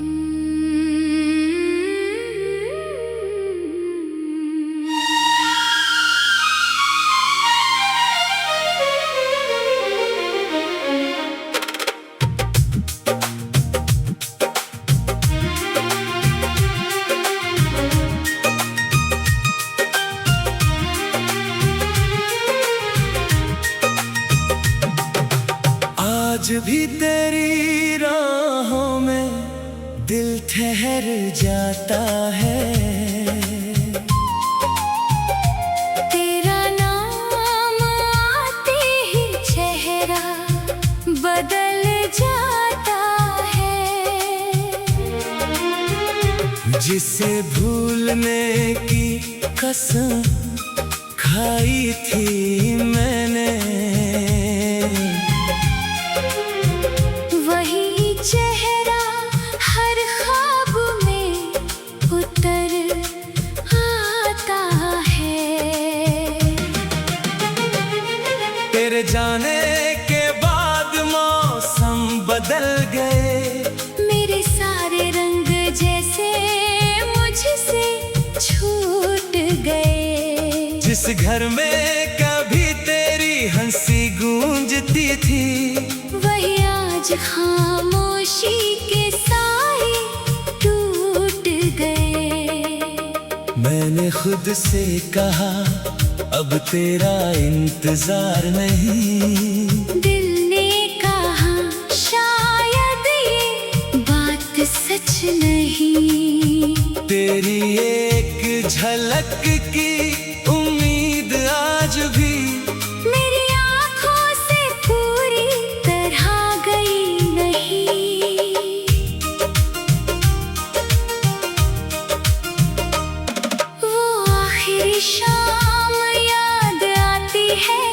आज भी तेरी राहों में दिल ठहर जाता है। तेरा नाम आते ही चेहरा बदल जाता है। जिसे भूलने की कसम खाई थी मैंने, वही चेहरा हर ख्वाब में उतर आता है। तेरे जाने के बाद मौसम बदल गए, मेरे सारे रंग जैसे मुझसे छूट गए। जिस घर में कभी तेरी हंसी गूंजती थी, वही आज खामोशी के साए टूट गए। मैंने खुद से कहा अब तेरा इंतजार नहीं। दिल ने कहा शायद ये बात सच नहीं। तेरी एक झलक की उम्मीद आज भी मेरी आंखों से पूरी तरह गई नहीं। वो आखिरी शाम याद आती है,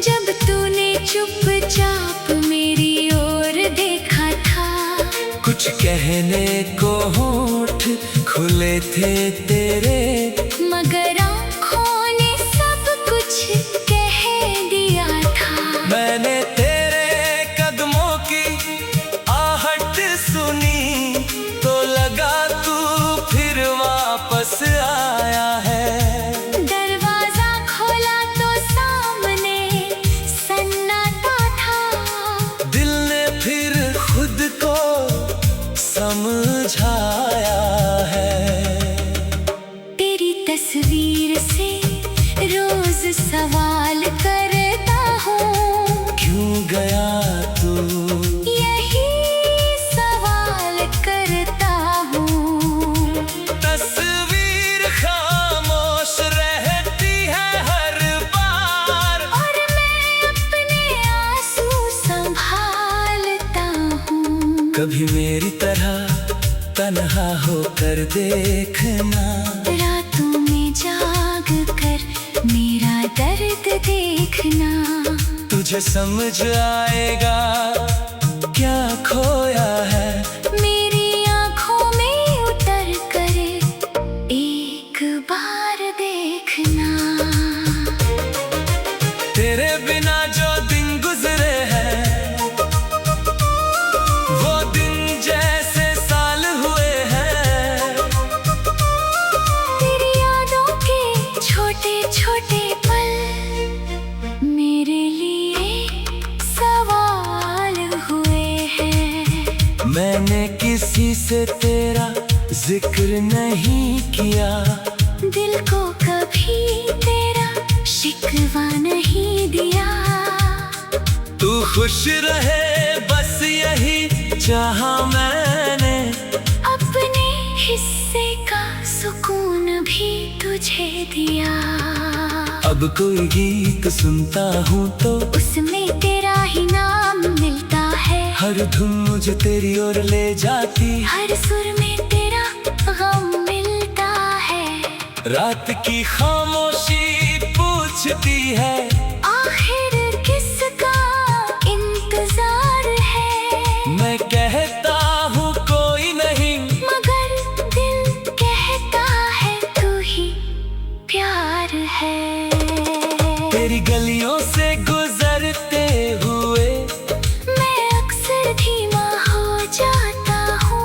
जब तूने चुपचाप मेरी ओर देखा था। कुछ कहने को होठ खुले थे तेरे, मगर आँखों ने सब कुछ कह दिया था। मैंने तेरे कदमों की आहट सुनी तो लगा तू फिर वापस आया है। दरवाजा खोला तो सामने सन्नाटा था। दिल ने फिर खुद को समझाया है। तेरी तस्वीर से रोज सवाल करता हूँ, क्यों गया तू? यही सवाल करता हूँ। तस्वीर खामोश रहती है हर बार, और मैं अपने आंसू संभालता हूँ। कभी मेरी तरह तन्हा होकर देखना, रातों में जाग कर मेरा दर्द देखना। तुझे समझ आएगा क्या खोया है। मेरी आंखों में उतर कर एक बार देखना। तेरे बिना जो दिन गुजरे हैं, वो दिन जैसे साल हुए हैं। तेरी यादों के छोटे छोटे पल मेरे लिए सवाल हुए हैं। मैंने किसी से तेरा जिक्र नहीं किया, दिल को कभी तेरा शिकवा नहीं दिया। तू खुश रहे बस यही चाहा मैंने। अपने हिस्से का सुकून भी तुझे दिया। अब कोई गीत सुनता हूँ तो उसमें तेरा ही नाम मिलता है। हर धुन मुझे तेरी ओर ले जाती, हर सुर में तेरा गम मिलता है। रात की खामोशी पूछती है, आखिर किसका इंतजार है। मैं कहता हूँ कोई नहीं, मगर दिल कहता है तू ही प्यार है। तेरी गलियों से गुजरते हुए मैं अक्सर धीमा हो जाता हूँ।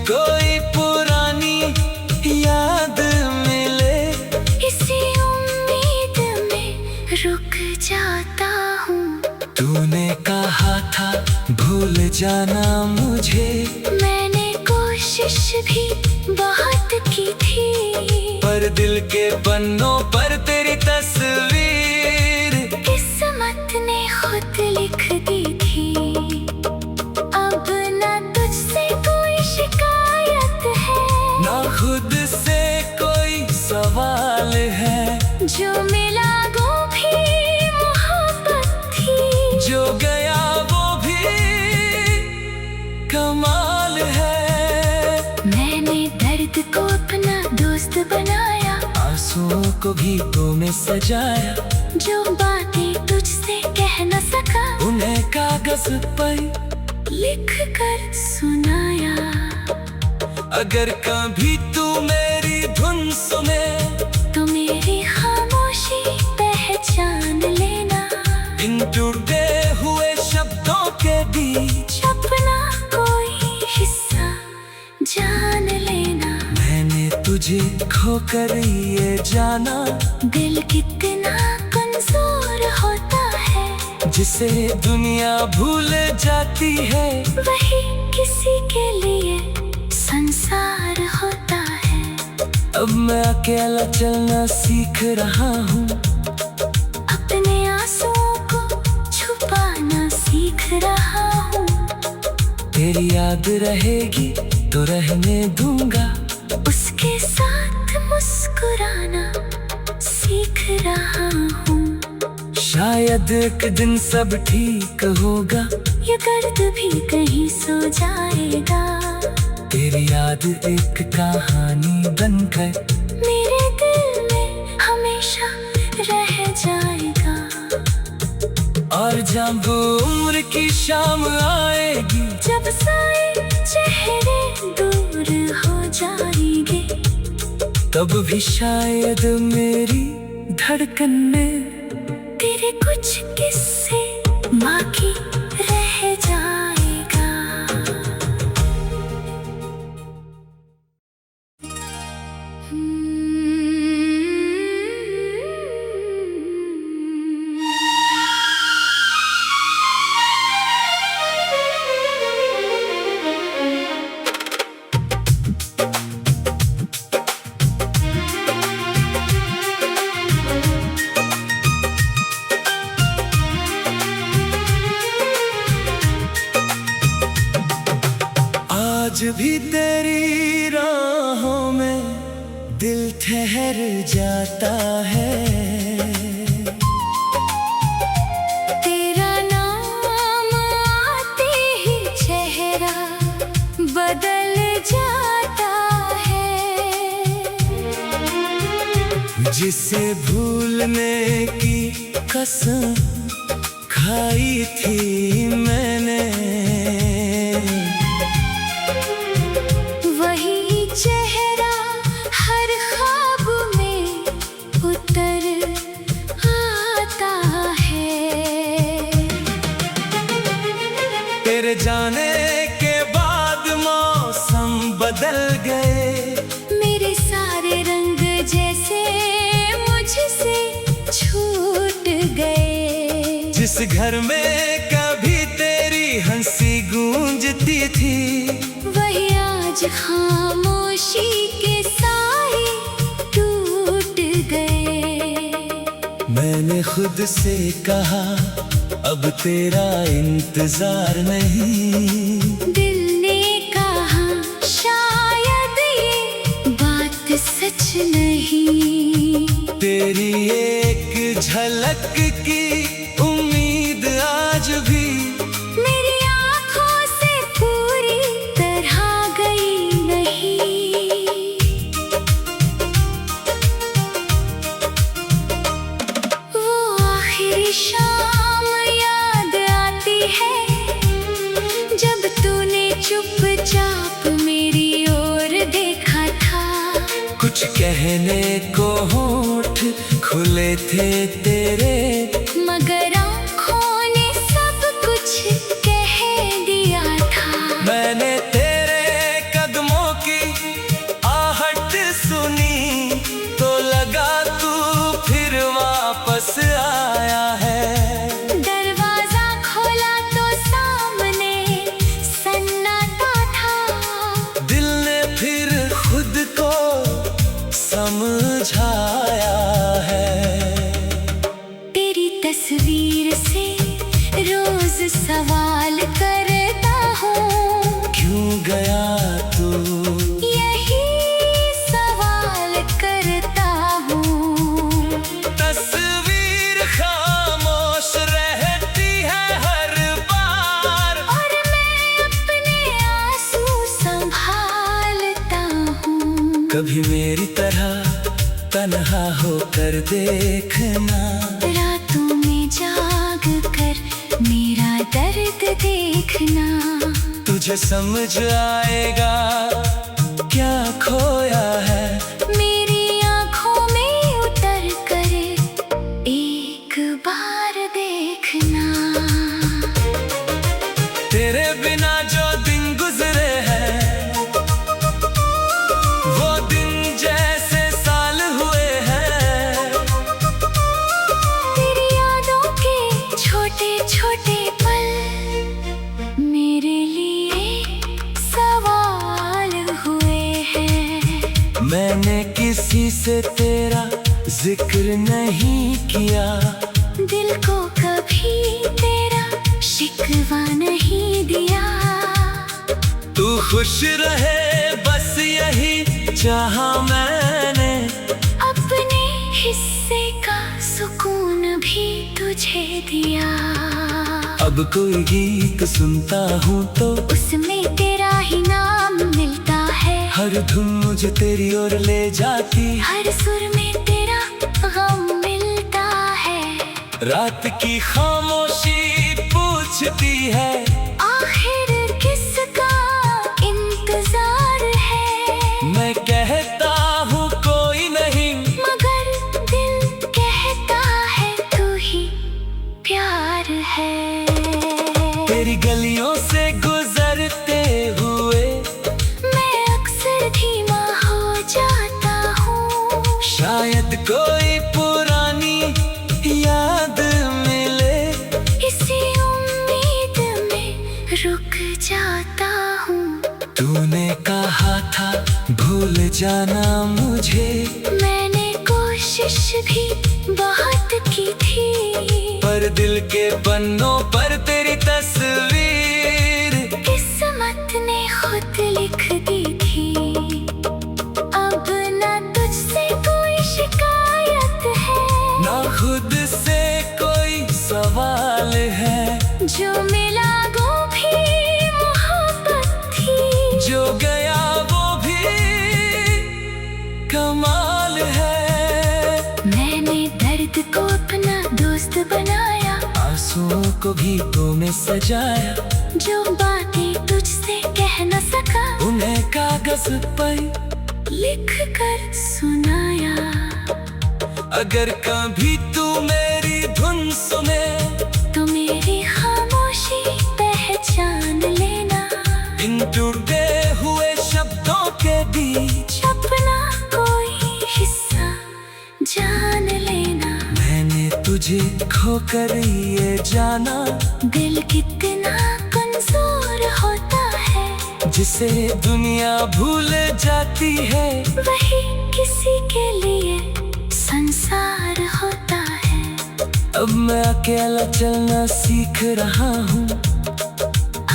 कोई पुरानी याद मिले। इसी उम्मीद में रुक जाता हूँ। तूने कहा था भूल जाना मुझे, मैंने कोशिश भी बहुत की थी, पर दिल के पन्नों पर तेरी तस्वीर किस्मत ने खुद लिख दी थी। अब ना तुझसे कोई शिकायत है, ना खुद से कोई सवाल है। जो मिला वो भी मोहब्बत थी, जो गया वो भी कमाल है। मैंने दर्द को अपना दोस्त बनाया, आंसुओं को गीतों में सजाया। जो बातें तुझसे कह न सका, उन्हें कागज पर लिख कर सुनाया। अगर कभी तू मेरी धुन सुने, तो मेरी खामोशी पहचान लेना। इन टूटे हुए शब्दों के बीच अपना कोई हिस्सा जान लेना। मैंने तुझे खोकर ये जाना, दिल कितना कमजोर होता है, जिसे दुनिया भूल जाती है, वही किसी के लिए संसार होता है। अब मैं अकेला चलना सीख रहा हूँ, अपने आंसुओं को छुपाना सीख रहा हूँ। तेरी याद रहेगी तो रहने दूंगा, उसके साथ मुस्कुराना सीख रहा हूँ। शायद एक दिन सब ठीक होगा, ये दर्द भी कहीं सो जाएगा। तेरी याद एक कहानी बनकर मेरे दिल में हमेशा रह जाएगा। और जब उम्र की शाम आएगी, जब साए चेहरे दूर हो जाएंगे, तब भी शायद मेरी धड़कन में तेरे कुछ किस्से बाकी रह जाएगा। आज भी तेरी राहों में दिल ठहर जाता है। तेरा नाम आते ही चेहरा बदल जाता है। जिसे भूलने की कसम खाई थी मैंने, वही चेहरा हर ख्वाब में उतर आता है। तेरे जाने के बाद मौसम बदल गए, मेरे सारे रंग जैसे मुझसे छूट गए। जिस घर में कभी तेरी हंसी गूंजती थी, वही आज खामोशी के साए टूट गए। मैंने खुद से कहा अब तेरा इंतजार नहीं, दिल ने कहा शायद ये बात सच नहीं। तेरी एक झलक की उम्मीद आज भी मेरी आंखों से पूरी तरह गई नहीं। वो आखिरी शाम याद आती है, जब तूने चुपचाप मेरी ओर देखा था। कुछ कहने को होठ खुले थे तेरे, मगर आँखों ने सब कुछ कह दिया था। मैंने तेरे कदमों कभी मेरी तरह तन्हा होकर देखना। रातों में जाग कर मेरा दर्द देखना। तुझे समझ आएगा क्या खोया है। मेरी आँखों में उतर कर एक बार देखना। तेरे बिना जो दिन गुजरे हैं वो दिन जैसे साल हुए हैं। तेरी यादों के छोटे छोटे पल मेरे लिए सवाल हुए हैं। मैंने किसी से तेरा जिक्र नहीं किया। दिल को कभी तेरा शिकवा नहीं दिया। तू खुश रहे बस यही चाहा मैंने। अपने हिस्से का सुकून भी तुझे दिया। अब कोई गीत सुनता हूँ तो उसमें तेरा ही नाम मिलता है। हर धुन मुझे तेरी ओर ले जाती। हर सुर में तेरा गम मिलता है। रात की खामोशी पूछती है आखिर किसका इंतजार है। मैं कहता हूँ कोई नहीं मगर दिल कहता है तू ही प्यार है। तेरी गलियों से गुजरते हुए मैं अक्सर धीमा हो जाता हूँ। शायद कोई पुरानी याद मिले। इसी उम्मीद में रुक जाता हूँ। तूने कहा था भूल जाना मुझे। मैंने कोशिश भी बहुत की थी। पर दिल के पन्नों पर तेरी तस्वीर किस्मत ने खुद लिख दी थी। अब ना तुझसे कोई शिकायत है ना खुद से कोई सवाल है। जो मिला वो भी मोहब्बत थी। जो गया वो भी कमाल है। मैंने दर्द को अपना दोस्त बनाया। आंसुओं को गीतों में सजाया। जो बातें तुझसे कह न सका उन्हें कागज पर लिख कर सुनाया। अगर कभी तू मेरी धुन सुने तो मेरी खामोशी पहचान लेना। इन टूटे हुए शब्दों के बीच अपना कोई हिस्सा जान लेना। मैंने तुझे खोकर ये जाना। दिल कितना कमजोर होता है। जिसे दुनिया भूल जाती है वही किसी के लिए संसार होता है। अब मैं अकेला चलना सीख रहा हूँ।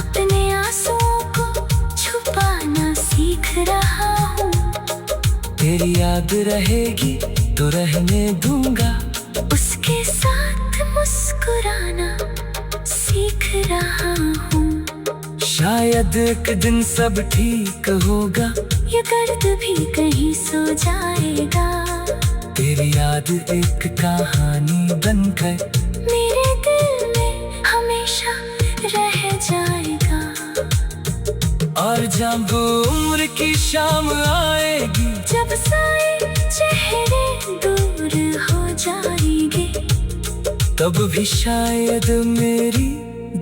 अपने आंसुओं को छुपाना सीख रहा हूँ। तेरी याद रहेगी तो रहने दूंगा। उसके साथ मुस्कुराना सीख रहा हूँ। शायद एक दिन सब ठीक होगा। ये दर्द भी कहीं सो जाएगा। तेरी याद एक कहानी बनकर मेरे दिल में हमेशा रह जाएगा। और जब उम्र की शाम आएगी जब सारे चेहरे दूर हो जाएंगे तब भी शायद मेरी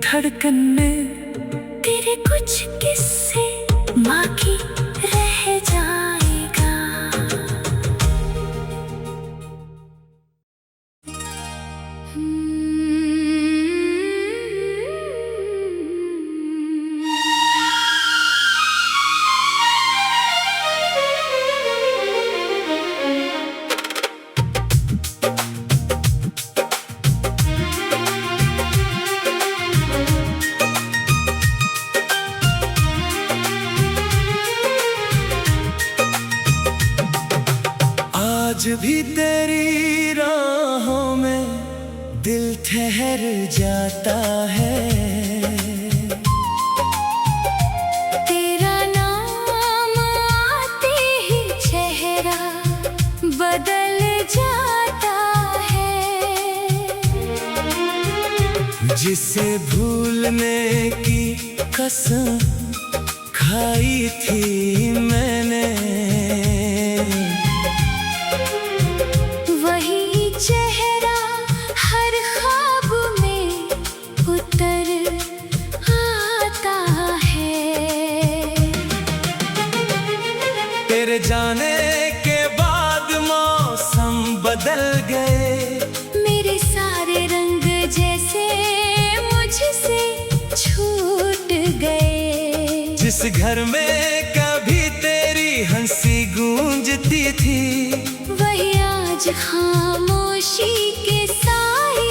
धड़कन में तेरे कुछ किस्से बाकी रह जाएगा। आज भी तेरी राहों में दिल ठहर जाता है। तेरा नाम आते ही जिसे भूलने की कसम खाई थी मैंने, वही चेहरा हर ख्वाब में उतर आता है। तेरे जाने के बाद मौसम बदल गए, मेरे सारे रंग जैसे मुझसे छूट गए। जिस घर में कभी तेरी हंसी गूंजती थी, वही आज खामोशी के साए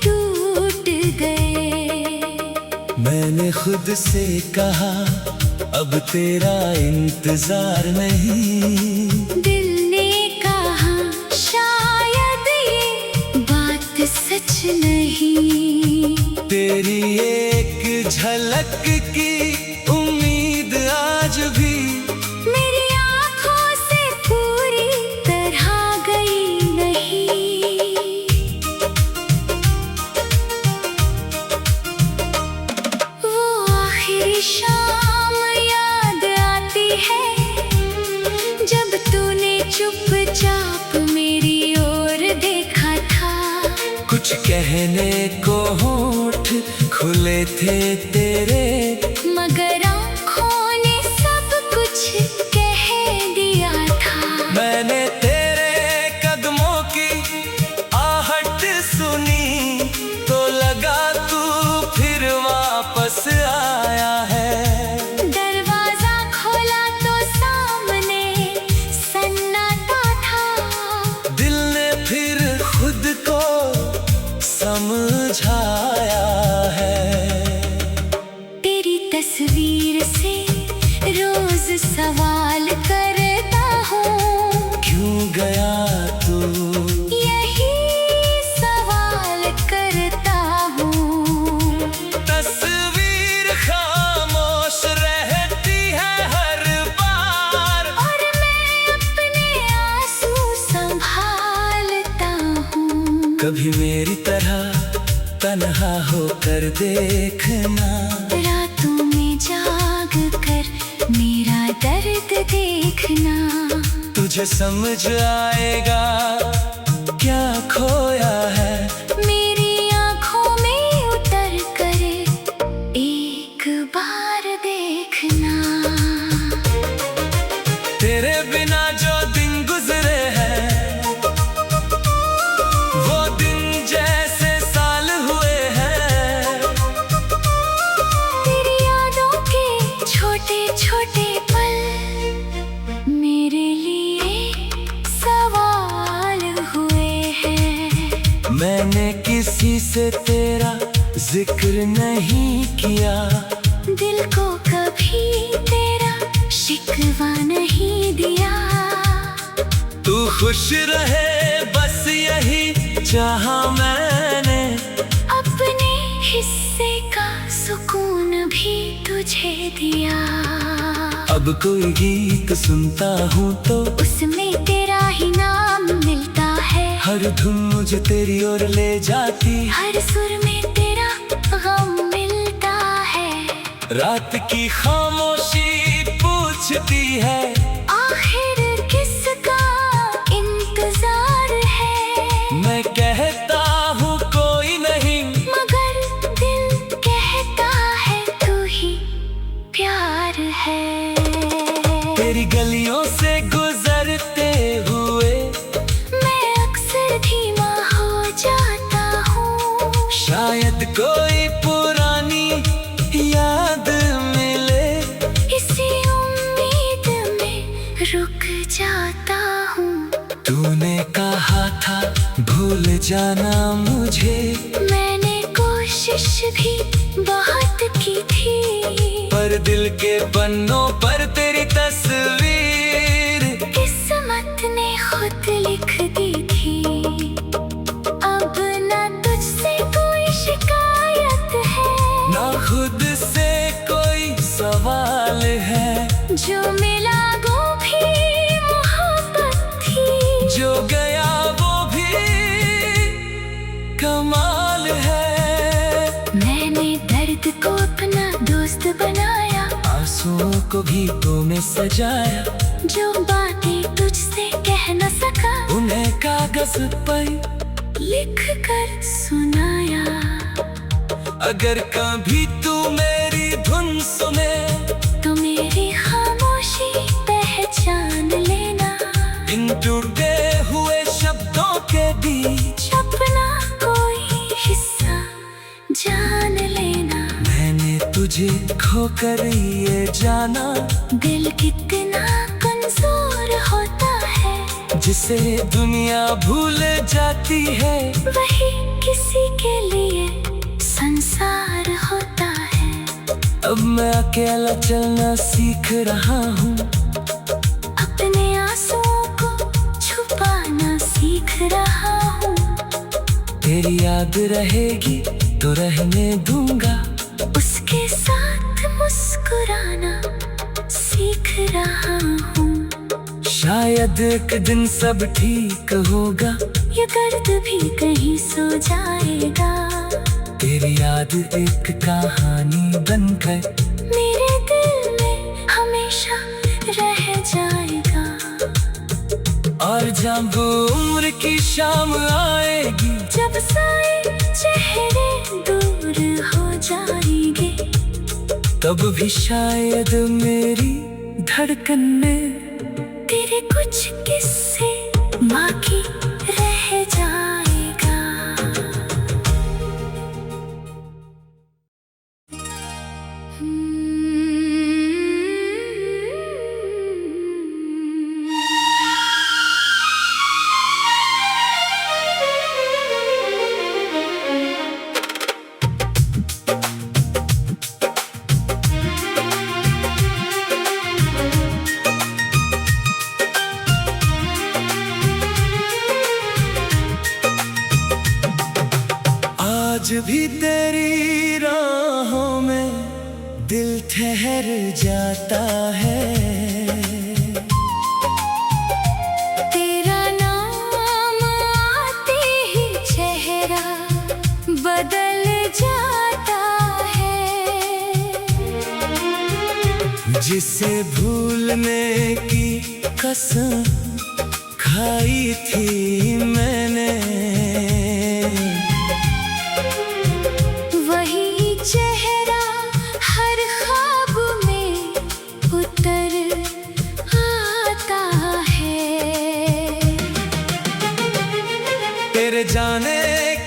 टूट गए। मैंने खुद से कहा अब तेरा इंतजार नहीं, दिल ने कहा शायद ये बात सच नहीं। तेरी एक झलक की उम्मीद आज भी मेरी आंखों से पूरी तरह गई नहीं। वो आखिरी शाम याद आती है, जब तूने चुपचाप मेरी ओर देखा था। कुछ कहने को होठ खुले थे तेरे, मगर आँखों ने सब कुछ कह दिया था। मैंने तेरे कदमों की आहट सुनी तो लगा तू फिर वापस आया है। दरवाजा खोला तो सामने सन्नाटा था, दिल ने फिर खुद को समझाया है। तेरी तस्वीर से रोज सवाल करता हूँ, क्यों गया तू? यही सवाल करता हूँ। तस्वीर खामोश रहती है हर बार, और मैं अपने आंसू संभालता हूँ। कभी मेरी तरह तन्हा होकर देखना, रातों में जाग कर मेरा दर्द देखना। तुझे समझ आएगा क्या खोया है। मेरी आंखों में उतर कर एक बार देखना। तेरे बिना जो दिन गुजरे हैं, वो दिन जैसे साल हुए हैं। तेरी यादों के छोटे छोटे पल मेरे लिए सवाल हुए हैं। मैंने किसी से तेरा जिक्र नहीं किया, दिल को कभी तेरा शिकवा नहीं दिया। तू खुश रहे बस यही चाहा मैंने, अपने हिस्से का सुकून भी तुझे दिया। अब कोई गीत सुनता हूँ तो उसमें तेरा ही नाम मिलता है। हर धुन मुझे तेरी ओर ले जाती, हर सुर में तेरा गम मिलता है। रात की खामोशी पूछती है, आखिर किसका इंतजार है। मैं कहता हूँ कोई नहीं, मगर दिल कहता है तू ही प्यार है। तेरी गलियों से गुजरते हुए मैं अक्सर धीमा हो जाता हूँ। शायद कोई पुरानी याद मिले, इसी उम्मीद में रुक जाता हूँ। तूने कहा था भूल जाना मुझे, मैंने कोशिश भी बहुत की थी, पर दिल के पन्नों पर तेरी तस्वीर किस्मत ने खुद लिख दी थी। अब ना तुझसे कोई शिकायत है, ना खुद से कोई सवाल है। जो मिला वो भी मोहब्बत थी, जो गया वो भी कमाल है। आंसुओं को गीतों में सजाया, जो बातें तुझसे कह न सका उन्हें कागज पर लिख कर सुनाया। अगर कभी तू मेरी धुन सुने तो मेरी खामोशी पहचान लेना। इन टूटे हुए शब्दों के बीच अपना कोई हिस्सा जान लेना। मैंने तुझे खोकर ये जाना, दिल कितना कमजोर होता है, जिसे दुनिया भूल जाती है वही किसी के लिए संसार होता है। अब मैं अकेला चलना सीख रहा हूँ, अपने आंसुओं को छुपाना सीख रहा हूँ। तेरी याद रहेगी तो रहने दूंगा, उसके साथ मुस्कुराना सीख रहा हूँ। शायद एक दिन सब ठीक होगा, ये दर्द भी कहीं सो जाएगा। तेरी याद एक कहानी बनकर मेरे दिल में हमेशा रह जाएगा। और जब उम्र की शाम आएगी, जब सारे चेहरे दूर हो जाएंगे, तब भी शायद मेरी धड़कन में तेरे कुछ किस्से बाकी रह जाएगा। आज भी तेरी राहों में दिल ठहर जाता है। तेरा नाम आते ही चेहरा बदल जाता है। जिसे भूलने की कसम खाई थी मैंने, वही चेहरा हर ख्वाब में उतर आता है। तेरे जाने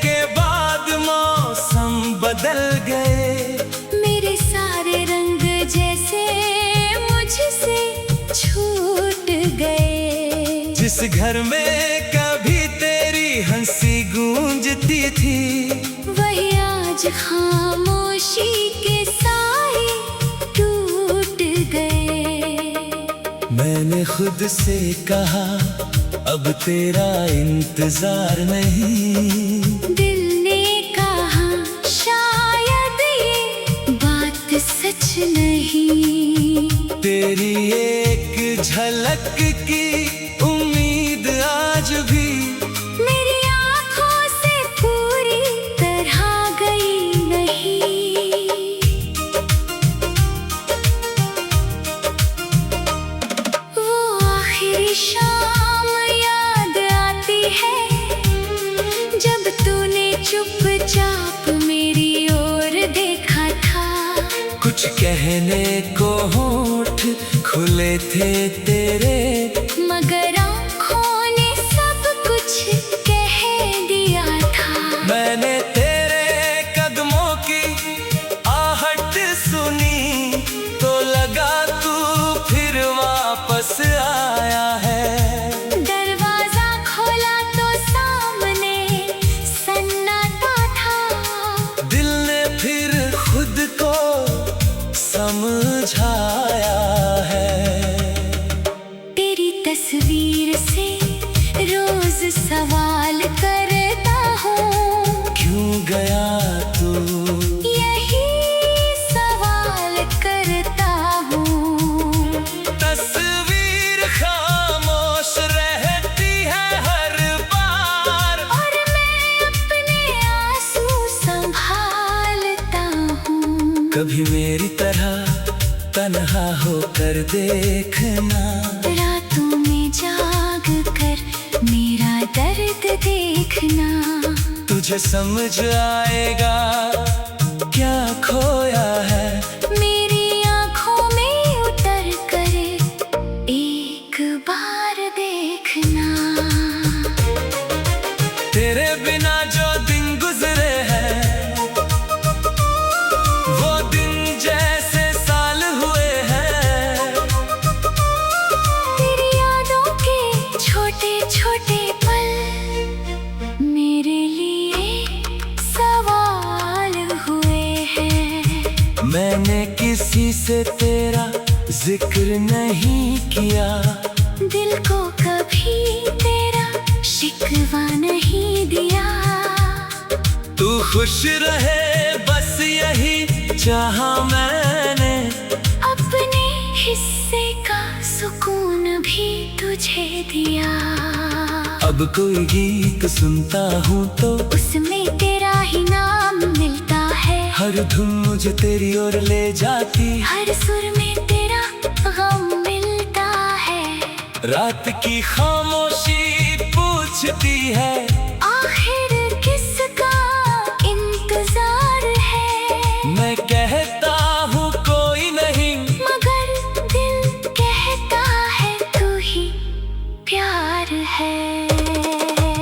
के बाद मौसम बदल गए, मेरे सारे रंग जैसे मुझसे छूट गए। जिस घर में कभी तेरी हंसी गूंजती थी, वही आज खामोशी के साए टूट गए। मैंने खुद से कहा अब तेरा इंतजार नहीं, दिल ने कहा शायद ये बात सच नहीं। तेरी एक झलक की उम्मीद आज भी मेरी आंखों से पूरी तरह गई नहीं। वो आखिरी शाम याद आती है, जब तूने चुपचाप मेरी ओर देखा था। कुछ कहने को होठ खुले थे तेरे, मगर आँखों ने सब कुछ कह दिया था। मैंने तेरे कदमों की आहट सुनी तो लगा तू फिर वापस आया है। दरवाजा खोला तो सामने सन्नाटा था। दिल ने फिर खुद को समझाया है। तेरी तस्वीर से रोज सवाल करता हूँ, क्यों गया तू? यही सवाल करता हूँ। तस्वीर खामोश रहती है हर बार, और मैं अपने आंसू संभालता हूँ। कभी मेरी तरह तन्हा होकर देखना, रातों में जाग कर मेरा दर्द देखना। तुझे समझ आएगा क्या खोया है, मेरी आँखों में उतर कर एक बार देखना। तेरे बिना जो दिन गुजरे हैं वो दिन जैसे साल हुए हैं। तेरी यादों के छोटे छोटे पल मेरे लिए सवाल हुए हैं। मैंने किसी से तेरा जिक्र नहीं किया, दिल को कभी तेरा शिकवा नहीं दिया। तू खुश रहे बस यही चाहा मैंने, अपने हिस्से का सुकून भी तुझे दिया। अब कोई गीत सुनता हूँ तो उसमें तेरा ही नाम मिलता है। हर धुन मुझे तेरी ओर ले जाती, हर सुर में तेरा गम मिलता है। रात की खामोशी पूछती है आखिर किसका इंतजार है। मैं कहता हूँ कोई नहीं, मगर दिल कहता है तू ही प्यार है।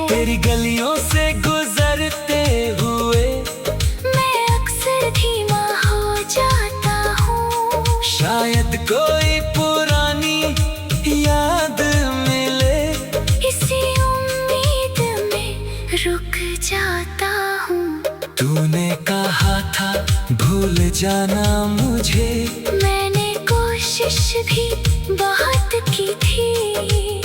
तेरी गलियों से गुजरते हुए मैं अक्सर धीमा हो जाता हूँ। शायद कोई पुरानी याद मिले, इसी उम्मीद में रुक जाता हूँ। तूने कहा था भूल जाना मुझे, मैंने कोशिश भी बहुत की थी,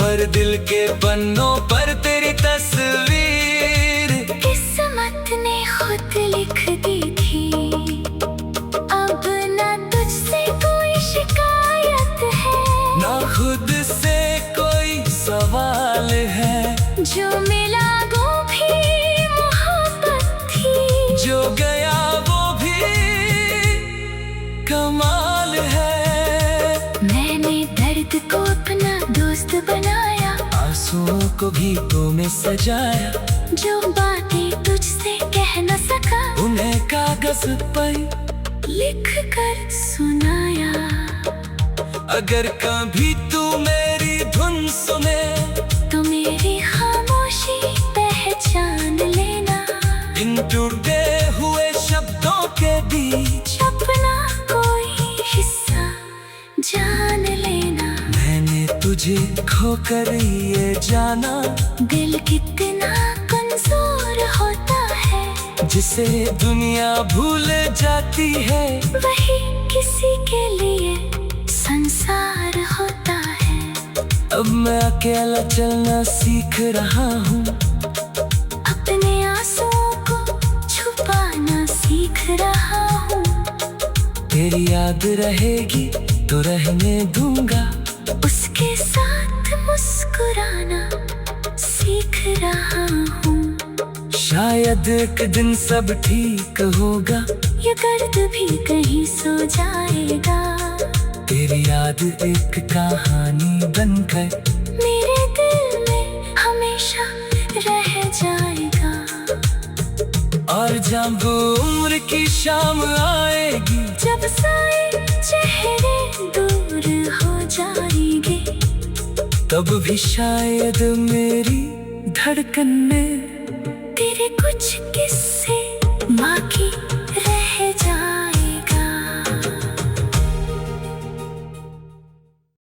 पर दिल के पन्नों पर तेरी तस्वीर किस्मत ने खुद लिख दी थी। अब ना तुझसे कोई शिकायत है, ना खुद से कोई सवाल है। जो मिला वो भी मोहब्बत थी, जो गया वो भी कमाल है। मैंने दर्द को अपना दोस्त बनाया, आंसुओं को गीतों में सजाया, जो बातें तुझसे कह न सका उन्हें कागज पर लिख कर सुनाया। अगर कभी तू मेरी धुन सुने तो मेरी खामोशी पहचान लेना। इन टूटे हुए शब्दों के बीच अपना कोई हिस्सा जान लेना। मैंने तुझे खोकर ये जाना, दिल कितना कमजोर होता है, जिसे दुनिया भूल जाती है वही किसी के लिए संसार होता है। अब मैं अकेला चलना सीख रहा हूँ, अपने आंसुओं को छुपाना सीख रहा हूँ। तेरी याद रहेगी तो रहने दूंगा, उसके साथ मुस्कुराना सीख रहा हूँ। शायद एक दिन सब ठीक होगा, ये दर्द भी कहीं सो जाएगा। तेरी याद एक कहानी बनकर मेरे दिल में हमेशा रह जाएगा। और जब उम्र की शाम आएगी, जब सारे चेहरे दूर हो जाएंगे, तब भी शायद मेरी धड़कन में तेरे कुछ किस्से